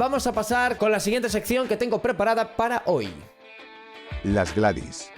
vamos a pasar con la siguiente sección que tengo preparada para hoy. Las Gladys.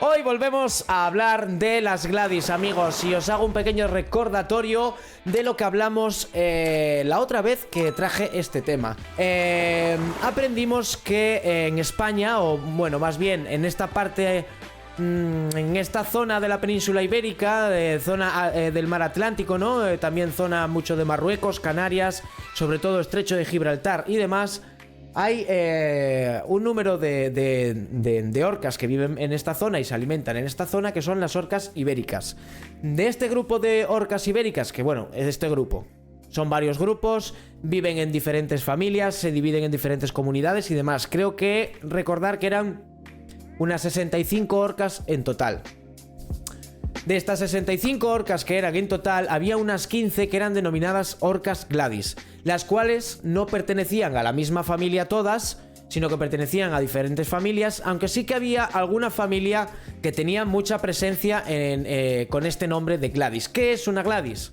Hoy volvemos a hablar de las Gladys, amigos, y os hago un pequeño recordatorio de lo que hablamos la otra vez que traje este tema. Aprendimos que en España, o bueno, más bien en esta parte, en esta zona de la península ibérica, zona del mar Atlántico, ¿no? También zona mucho de Marruecos, Canarias, sobre todo Estrecho de Gibraltar y demás. Hay un número de orcas que viven en esta zona y se alimentan en esta zona, que son las orcas ibéricas. De este grupo de orcas ibéricas, que bueno, es este grupo, son varios grupos, viven en diferentes familias, se dividen en diferentes comunidades y demás. Creo que recordar que eran unas 65 orcas en total. De estas 65 orcas que eran en total, había unas 15 que eran denominadas orcas Gladys, las cuales no pertenecían a la misma familia todas, sino que pertenecían a diferentes familias, aunque sí que había alguna familia que tenía mucha presencia con este nombre de Gladys. ¿Qué es una Gladys?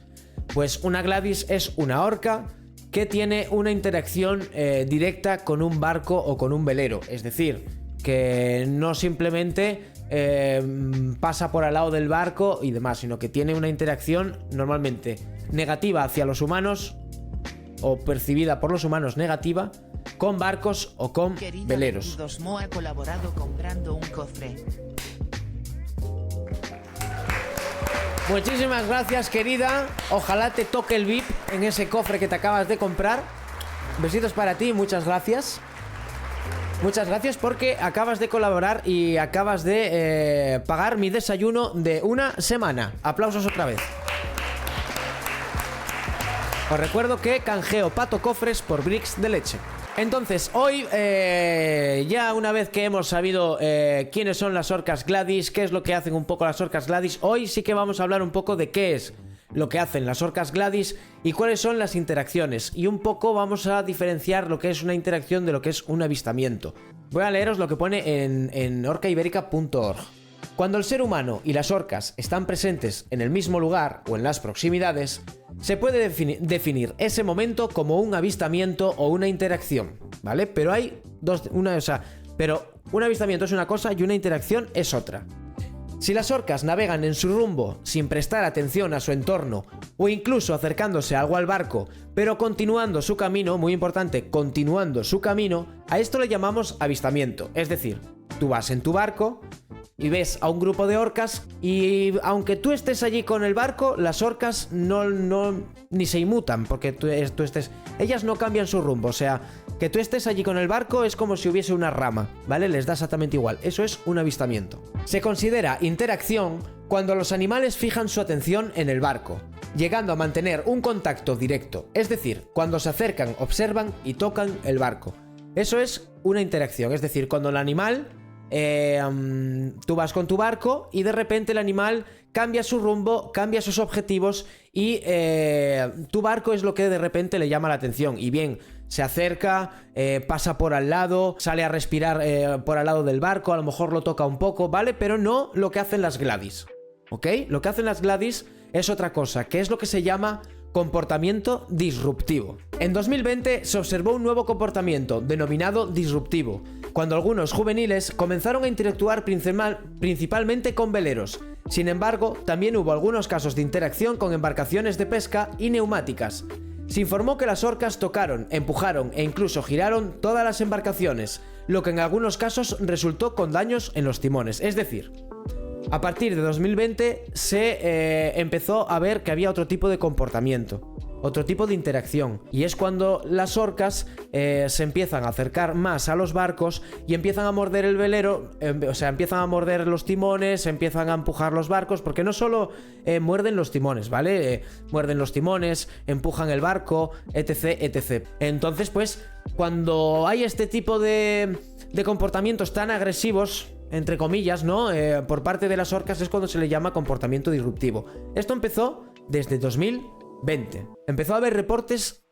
Pues una Gladys es una orca que tiene una interacción directa con un barco o con un velero, es decir, que no simplemente pasa por al lado del barco y demás, sino que tiene una interacción normalmente negativa hacia los humanos, o percibida por los humanos negativa, con barcos o con veleros. Dosmo ha colaborado comprando un cofre. Muchísimas gracias, querida. Ojalá te toque el VIP en ese cofre que te acabas de comprar. Besitos para ti, muchas gracias. Muchas gracias porque acabas de colaborar y acabas de pagar mi desayuno de una semana. Aplausos otra vez. Os recuerdo que canjeo Pato Cofres por bricks de leche. Entonces, hoy, ya una vez que hemos sabido quiénes son las orcas Gladys, qué es lo que hacen un poco las orcas Gladys, hoy sí que vamos a hablar un poco de qué es lo que hacen las orcas Gladys y cuáles son las interacciones. Y un poco vamos a diferenciar lo que es una interacción de lo que es un avistamiento. Voy a leeros lo que pone en orcaiberica.org. Cuando el ser humano y las orcas están presentes en el mismo lugar o en las proximidades, se puede definir ese momento como un avistamiento o una interacción, ¿vale? Pero hay pero un avistamiento es una cosa y una interacción es otra. Si las orcas navegan en su rumbo sin prestar atención a su entorno o incluso acercándose algo al barco, pero continuando su camino, muy importante, continuando su camino, a esto le llamamos avistamiento. Es decir, tú vas en tu barco y ves a un grupo de orcas y aunque tú estés allí con el barco, las orcas ni se inmutan porque tú estés... Ellas no cambian su rumbo, o sea, que tú estés allí con el barco es como si hubiese una rama, ¿vale? Les da exactamente igual, eso es un avistamiento. Se considera interacción cuando los animales fijan su atención en el barco, llegando a mantener un contacto directo, es decir, cuando se acercan, observan y tocan el barco. Eso es una interacción, es decir, cuando el animal... tú vas con tu barco y de repente el animal cambia su rumbo, cambia sus objetivos y tu barco es lo que de repente le llama la atención y bien, se acerca, pasa por al lado, sale a respirar por al lado del barco, a lo mejor lo toca un poco, ¿vale? Pero no lo que hacen las Gladys, ¿ok? Lo que hacen las Gladys es otra cosa, que es lo que se llama comportamiento disruptivo. En 2020 se observó un nuevo comportamiento denominado disruptivo, cuando algunos juveniles comenzaron a interactuar principalmente con veleros. Sin embargo, también hubo algunos casos de interacción con embarcaciones de pesca y neumáticas. Se informó que las orcas tocaron, empujaron e incluso giraron todas las embarcaciones, lo que en algunos casos resultó con daños en los timones. Es decir, a partir de 2020 se empezó a ver que había otro tipo de comportamiento, otro tipo de interacción, y es cuando las orcas se empiezan a acercar más a los barcos y empiezan a morder el velero, o sea, empiezan a morder los timones, empiezan a empujar los barcos, porque no solo muerden los timones, ¿vale? Muerden los timones, empujan el barco, etc, etc. Entonces, pues, cuando hay este tipo de comportamientos tan agresivos, entre comillas, ¿no? Por parte de las orcas es cuando se le llama comportamiento disruptivo. Esto empezó desde 2020. Empezó a haber reportes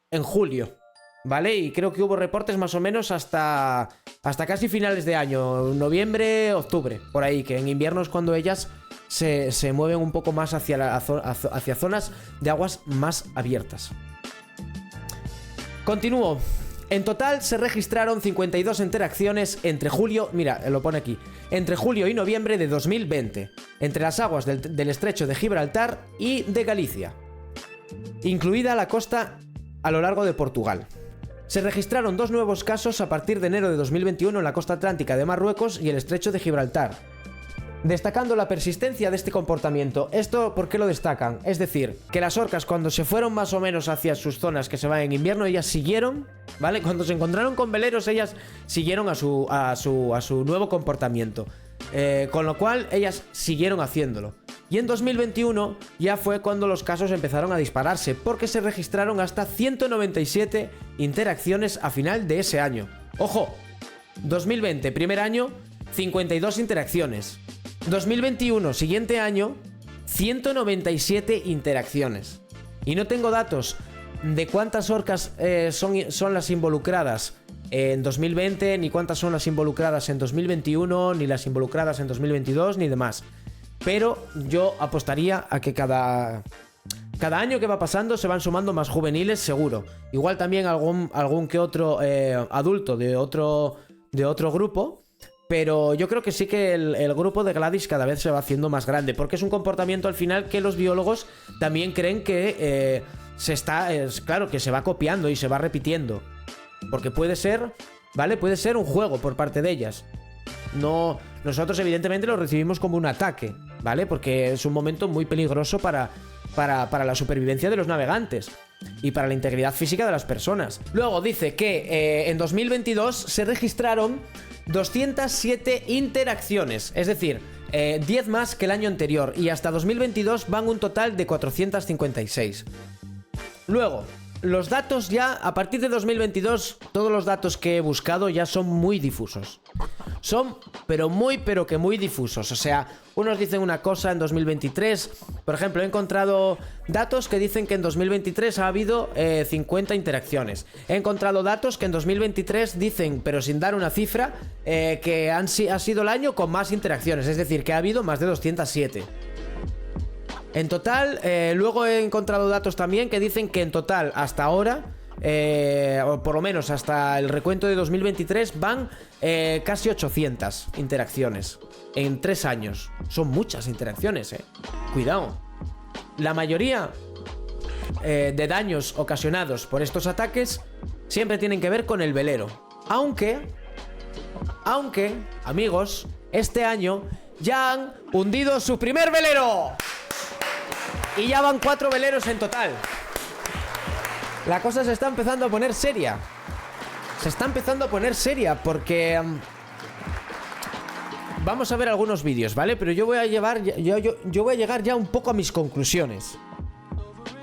en julio, ¿vale? Y creo que hubo reportes más o menos hasta casi finales de año, noviembre, octubre, por ahí, que en invierno es cuando ellas se mueven un poco más hacia zonas de aguas más abiertas. Continúo. En total se registraron 52 interacciones entre julio, mira, lo pone aquí, entre julio y noviembre de 2020, entre las aguas del estrecho de Gibraltar y de Galicia, incluida la costa a lo largo de Portugal. Se registraron 2 nuevos casos a partir de enero de 2021 en la costa atlántica de Marruecos y el estrecho de Gibraltar, destacando la persistencia de este comportamiento. ¿Esto por qué lo destacan? Es decir, que las orcas cuando se fueron más o menos hacia sus zonas que se van en invierno, ellas siguieron, ¿vale? Cuando se encontraron con veleros, ellas siguieron a su nuevo comportamiento. Con lo cual, ellas siguieron haciéndolo. Y en 2021 ya fue cuando los casos empezaron a dispararse, porque se registraron hasta 197 interacciones a final de ese año. ¡Ojo! 2020, primer año, 52 interacciones. 2021, siguiente año, 197 interacciones. Y no tengo datos de cuántas orcas son las involucradas en 2020, ni cuántas son las involucradas en 2021, ni las involucradas en 2022, ni demás. Pero yo apostaría a que cada año que va pasando se van sumando más juveniles, seguro. Igual también algún que otro adulto de otro grupo. Pero yo creo que sí que el grupo de Gladys cada vez se va haciendo más grande, porque es un comportamiento al final que los biólogos también creen que claro, que se va copiando y se va repitiendo. Porque puede ser, ¿vale? Puede ser un juego por parte de ellas. No, nosotros evidentemente lo recibimos como un ataque, ¿vale? Porque es un momento muy peligroso para la supervivencia de los navegantes y para la integridad física de las personas. Luego dice que en 2022 se registraron 207 interacciones, es decir, 10 más que el año anterior, y hasta 2022 van un total de 456. Luego, los datos ya, a partir de 2022, todos los datos que he buscado ya son muy difusos. Son, pero que muy difusos. O sea, unos dicen una cosa en 2023. Por ejemplo, he encontrado datos que dicen que en 2023 ha habido 50 interacciones. He encontrado datos que en 2023 dicen, pero sin dar una cifra, que ha sido el año con más interacciones. Es decir, que ha habido más de 207. En total, luego he encontrado datos también que dicen que en total hasta ahora, o por lo menos hasta el recuento de 2023, van casi 800 interacciones en 3 años. Son muchas interacciones, cuidado. La mayoría de daños ocasionados por estos ataques siempre tienen que ver con el velero. Aunque, amigos, este año ya han hundido su primer velero. Y ya van 4 veleros en total. La cosa se está empezando a poner seria. Se está empezando a poner seria porque... vamos a ver algunos vídeos, ¿vale? Pero yo voy a llegar ya un poco a mis conclusiones.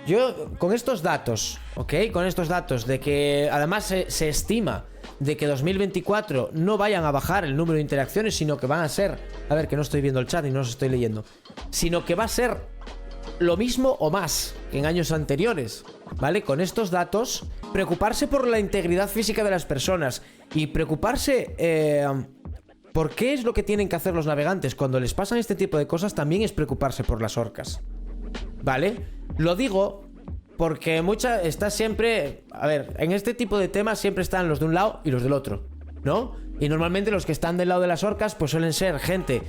Yo, con estos datos, ¿ok? Con estos datos de que además se estima de que 2024 no vayan a bajar el número de interacciones, sino que van a ser... A ver, que no estoy viendo el chat y no os estoy leyendo. Sino que va a ser lo mismo o más que en años anteriores, ¿vale? Con estos datos, preocuparse por la integridad física de las personas y preocuparse por qué es lo que tienen que hacer los navegantes cuando les pasan este tipo de cosas, también es preocuparse por las orcas, ¿vale? Lo digo porque está siempre... A ver, en este tipo de temas siempre están los de un lado y los del otro, ¿no? Y normalmente los que están del lado de las orcas pues suelen ser gente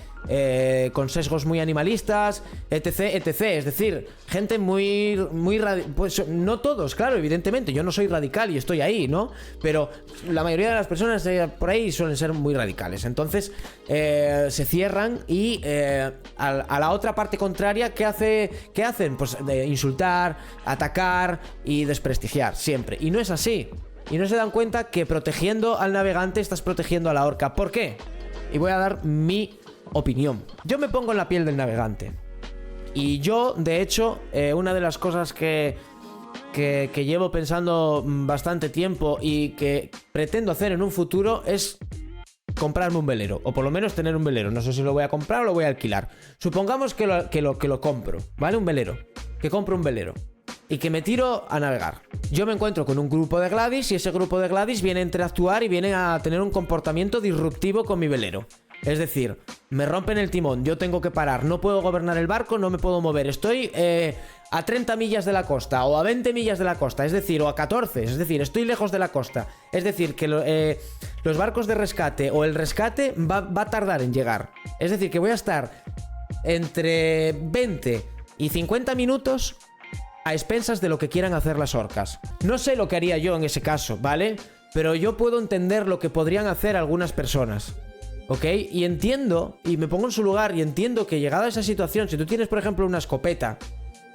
con sesgos muy animalistas, etc, etc. Es decir, gente muy pues no todos, claro, evidentemente. Yo no soy radical y estoy ahí, ¿no? Pero la mayoría de las personas por ahí suelen ser muy radicales. Entonces se cierran y a la otra parte contraria, ¿qué hacen? Pues insultar, atacar y desprestigiar, siempre. Y no es así. Y no se dan cuenta que protegiendo al navegante estás protegiendo a la orca. ¿Por qué? Y voy a dar mi opinión. Yo me pongo en la piel del navegante. Y yo, de hecho, una de las cosas que llevo pensando bastante tiempo y que pretendo hacer en un futuro es comprarme un velero. O por lo menos tener un velero. No sé si lo voy a comprar o lo voy a alquilar. Supongamos que lo compro, ¿vale? Un velero. Que compro un velero. Y que me tiro a navegar. Yo me encuentro con un grupo de Gladys y ese grupo de Gladys viene a interactuar y viene a tener un comportamiento disruptivo con mi velero. Es decir, me rompen el timón, yo tengo que parar, no puedo gobernar el barco, no me puedo mover, estoy a 30 millas de la costa o a 20 millas de la costa, es decir, o a 14, es decir, estoy lejos de la costa. Es decir, que los barcos de rescate o el rescate va a tardar en llegar. Es decir, que voy a estar entre 20 y 50 minutos a expensas de lo que quieran hacer las orcas. No sé lo que haría yo en ese caso, ¿vale? Pero yo puedo entender lo que podrían hacer algunas personas. ¿Ok? Y entiendo, y me pongo en su lugar, y entiendo que llegado a esa situación, si tú tienes, por ejemplo, una escopeta,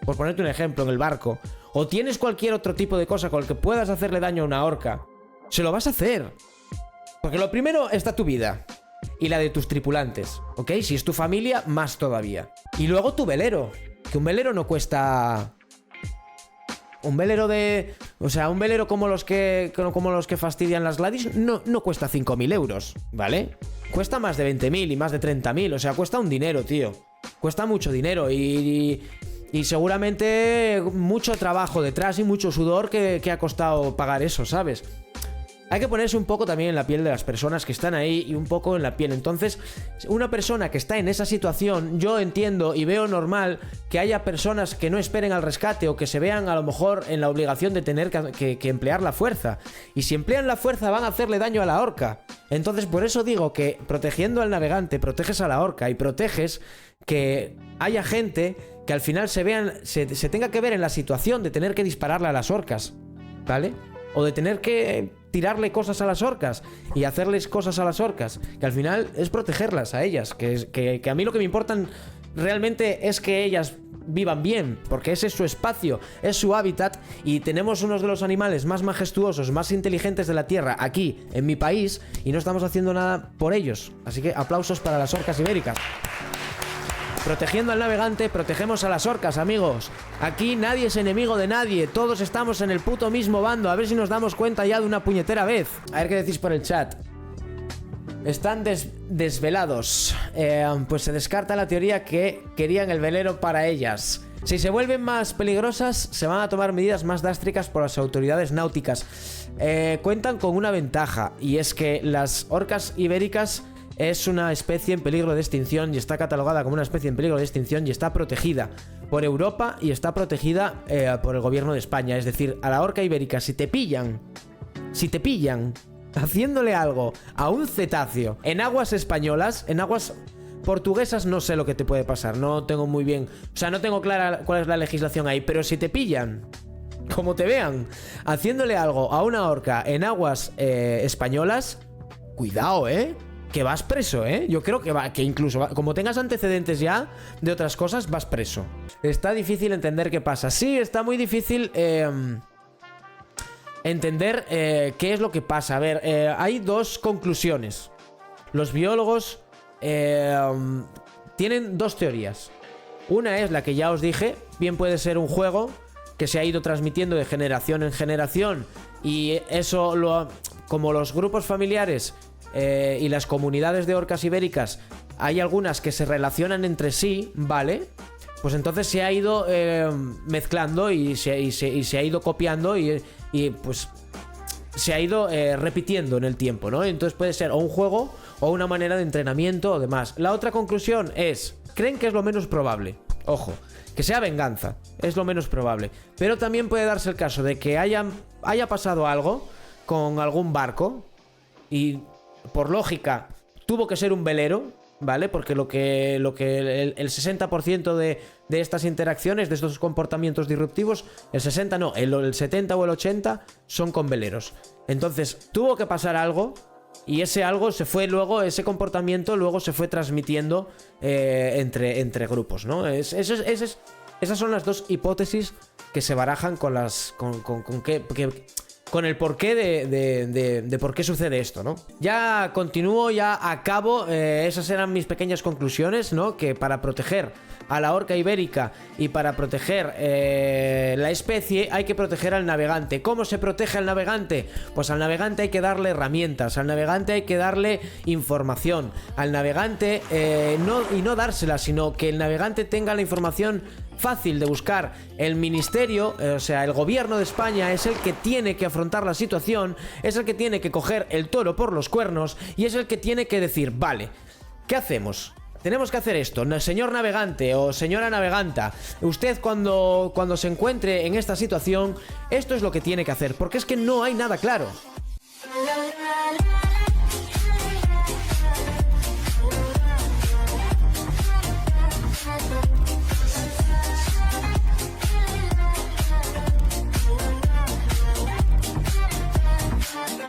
por ponerte un ejemplo, en el barco, o tienes cualquier otro tipo de cosa con el que puedas hacerle daño a una orca, se lo vas a hacer. Porque lo primero está tu vida y la de tus tripulantes, ¿ok? Si es tu familia, más todavía. Y luego tu velero, que un velero no cuesta... Un velero de... O sea, un velero como los que fastidian las Gladys no cuesta 5.000 euros, ¿vale? Cuesta más de 20.000 y más de 30.000. O sea, cuesta un dinero, tío. Cuesta mucho dinero y seguramente mucho trabajo detrás y mucho sudor que ha costado pagar eso, ¿sabes? Hay que ponerse un poco también en la piel de las personas que están ahí y un poco en la piel. Entonces, una persona que está en esa situación, yo entiendo y veo normal que haya personas que no esperen al rescate o que se vean a lo mejor en la obligación de tener que emplear la fuerza. Y si emplean la fuerza van a hacerle daño a la orca. Entonces, por eso digo que protegiendo al navegante, proteges a la orca y proteges que haya gente que al final se tenga que ver en la situación de tener que dispararle a las orcas, ¿vale? O de tener que tirarle cosas a las orcas y hacerles cosas a las orcas, que al final es protegerlas a ellas, que a mí lo que me importan realmente es que ellas vivan bien, porque ese es su espacio, es su hábitat, y tenemos unos de los animales más majestuosos, más inteligentes de la tierra aquí, en mi país, y no estamos haciendo nada por ellos. Así que aplausos para las orcas ibéricas. Protegiendo al navegante, protegemos a las orcas, amigos. Aquí nadie es enemigo de nadie. Todos estamos en el puto mismo bando. A ver si nos damos cuenta ya de una puñetera vez. A ver qué decís por el chat. Están desvelados. Pues se descarta la teoría que querían el velero para ellas. Si se vuelven más peligrosas, se van a tomar medidas más drásticas por las autoridades náuticas. Cuentan con una ventaja, y es que las orcas ibéricas es una especie en peligro de extinción y está catalogada como una especie en peligro de extinción y está protegida por Europa y está protegida por el gobierno de España. Es decir, a la orca ibérica, si te pillan haciéndole algo a un cetáceo en aguas españolas, en aguas portuguesas no sé lo que te puede pasar, no tengo muy bien, o sea, no tengo clara cuál es la legislación ahí, pero si te pillan, como te vean, haciéndole algo a una orca en aguas españolas, cuidado, que vas preso, yo creo que incluso, como tengas antecedentes ya de otras cosas, vas preso. Está difícil entender qué pasa. Sí, está muy difícil entender qué es lo que pasa. A ver, hay dos conclusiones. Los biólogos tienen dos teorías. Una es la que ya os dije, bien puede ser un juego que se ha ido transmitiendo de generación en generación, y eso como los grupos familiares y las comunidades de orcas ibéricas, hay algunas que se relacionan entre sí, ¿vale? Pues entonces se ha ido mezclando y se ha ido copiando y pues se ha ido repitiendo en el tiempo, ¿no? Entonces puede ser o un juego o una manera de entrenamiento o demás. La otra conclusión es, creen que es lo menos probable, ojo, que sea venganza, es lo menos probable, pero también puede darse el caso de que haya pasado algo con algún barco y por lógica tuvo que ser un velero, ¿vale? Porque el 60% de estas interacciones, de estos comportamientos disruptivos, el 70 o el 80 son con veleros. Entonces tuvo que pasar algo, y ese algo se fue luego, ese comportamiento luego se fue transmitiendo entre grupos, ¿no? Esas son las dos hipótesis que se barajan con el porqué de por qué sucede esto, ¿no? Ya continúo, ya acabo. Esas eran mis pequeñas conclusiones, ¿no? Que para proteger a la orca ibérica y para proteger la especie hay que proteger al navegante. ¿Cómo se protege al navegante? Pues al navegante hay que darle herramientas, al navegante hay que darle información, al navegante no dársela, sino que el navegante tenga la información fácil de buscar. El ministerio, o sea, el gobierno de España es el que tiene que afrontar la situación, es el que tiene que coger el toro por los cuernos y es el que tiene que decir, vale, ¿qué hacemos? Tenemos que hacer esto, señor navegante o señora naveganta. Usted cuando se encuentre en esta situación, esto es lo que tiene que hacer, porque es que no hay nada claro.